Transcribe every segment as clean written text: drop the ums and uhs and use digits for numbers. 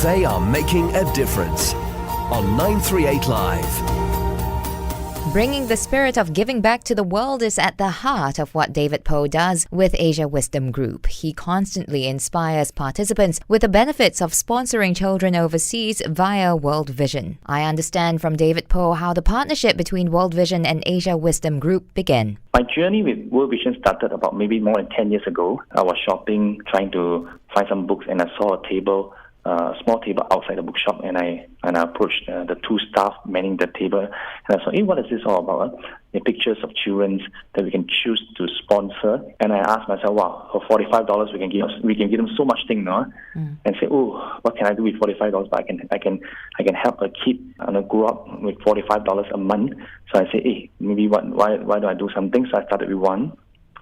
They are making a difference on 938 Live. Bringing the spirit of giving back to the world is at the heart of what David Poh does with Asia Wisdom Group. He constantly inspires participants with the benefits of sponsoring children overseas via World Vision. I understand from David Poh how the partnership between World Vision and Asia Wisdom Group began. My journey with World Vision started about maybe more than 10 years ago. I was shopping, trying to find some books, and I saw a table, a small table outside the bookshop, and I approached the two staff manning the table, and I saw, hey, what is this all about? The pictures of children that we can choose to sponsor, and I asked myself, wow, for $45 we can give them so much thing, no? And say, oh, what can I do with $45? But I can help a kid grow up with $45 a month. So I say, hey, maybe why don't I do something? So I started with one.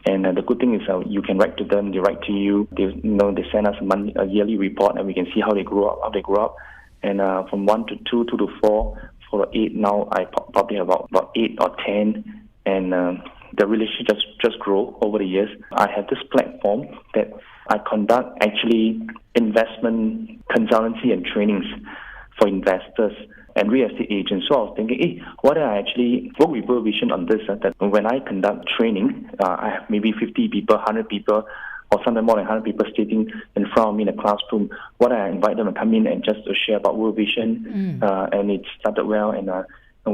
And the good thing is you can write to them, they write to you. They send us a yearly report, and we can see how they grow up. And from 1 to 2, 2 to 4, 4 to 8, now I probably have about 8 or 10. And the relationship just grow over the years. I have this platform that I conduct actually investment consultancy and trainings for investors and real estate agents. So I was thinking, hey, why don't I actually work with World Vision on this? That when I conduct training, I have maybe 50 people, 100 people, or sometimes more than 100 people sitting in front of me in a classroom. Why don't I invite them to come in and just to share about World Vision? And it started well, and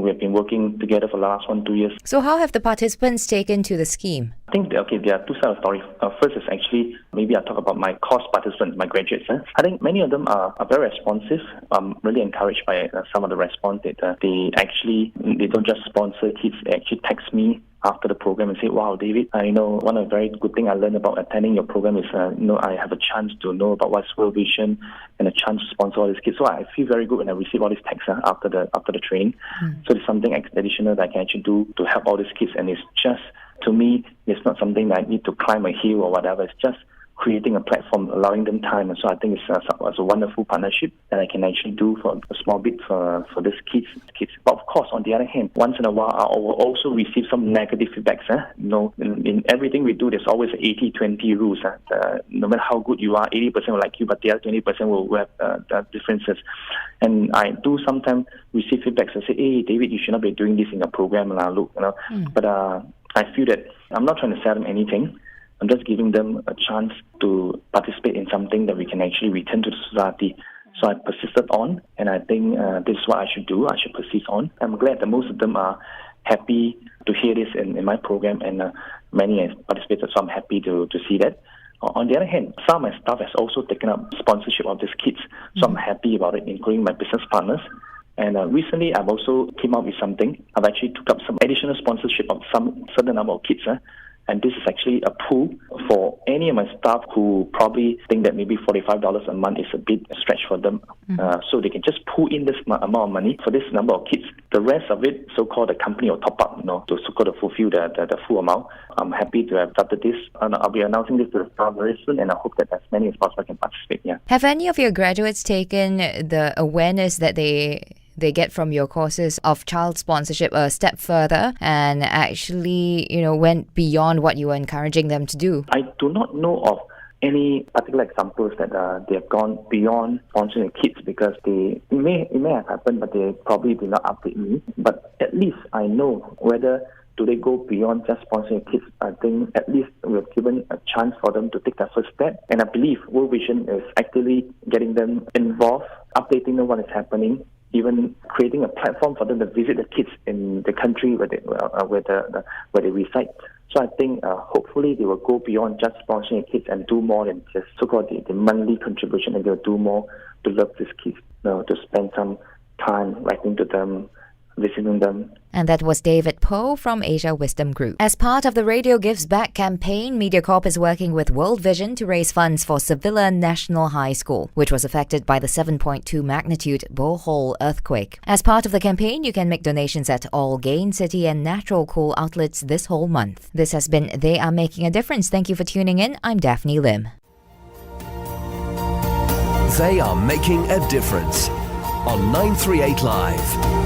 we have been working together for the last 1-2 years. So how have the participants taken to the scheme? I think, there are two sides of stories. First is actually, maybe I'll talk about my course participants, my graduates. I think many of them are very responsive. I'm really encouraged by some of the response that they don't just sponsor kids, they actually text me after the program and say, wow, David, one of the very good things I learned about attending your program is, I have a chance to know about what's World Vision and a chance to sponsor all these kids. So I feel very good when I receive all these texts after the training. So it's something additional that I can actually do to help all these kids. And it's just, to me, it's not something that I need to climb a hill or whatever. It's just creating a platform, allowing them time. And so I think it's a wonderful partnership that I can actually do for a small bit for these kids. But of course, on the other hand, once in a while, I will also receive some negative feedbacks. In everything we do, there's always 80-20 rules. No matter how good you are, 80% will like you, but the other 20% will have differences. And I do sometimes receive feedbacks and say, hey, David, you should not be doing this in your program. But I feel that I'm not trying to sell them anything. I'm just giving them a chance to participate in something that we can actually return to the society. So I persisted on, and I think this is what I should do. I should persist on. I'm glad that most of them are happy to hear this in my program, and many have participated, so I'm happy to see that. On the other hand, some of my staff has also taken up sponsorship of these kids, so I'm happy about it, including my business partners. And recently, I've also came up with something. I've actually took up some additional sponsorship of some certain number of kids. And this is actually a pool for any of my staff who probably think that maybe $45 a month is a bit stretch for them. So they can just pull in this amount of money for this number of kids. The rest of it, so-called the company will top up, to so-called to fulfill the full amount. I'm happy to have started this. And I'll be announcing this to the staff very soon, and I hope that as many as possible can participate. Yeah. Have any of your graduates taken the awareness that they get from your courses of child sponsorship a step further and actually, went beyond what you were encouraging them to do? I do not know of any particular examples that they have gone beyond sponsoring kids, because it may have happened, but they probably did not update me. But at least I know whether do they go beyond just sponsoring kids. I think at least we've given a chance for them to take that first step. And I believe World Vision is actively getting them involved, updating them what is happening, even creating a platform for them to visit the kids in the country where they reside. So I think hopefully they will go beyond just sponsoring kids and do more than just so-called the monthly contribution, and they'll do more to love these kids, to spend some time writing to them, visiting them. And that was David Poh from Asia Wisdom Group. As part of the Radio Gives Back campaign, MediaCorp is working with World Vision to raise funds for Sevilla National High School, which was affected by the 7.2 magnitude Bohol earthquake. As part of the campaign, you can make donations at all Gain City and Natural Cool outlets this whole month. This has been They Are Making a Difference. Thank you for tuning in. I'm Daphne Lim. They are making a difference on 938 Live.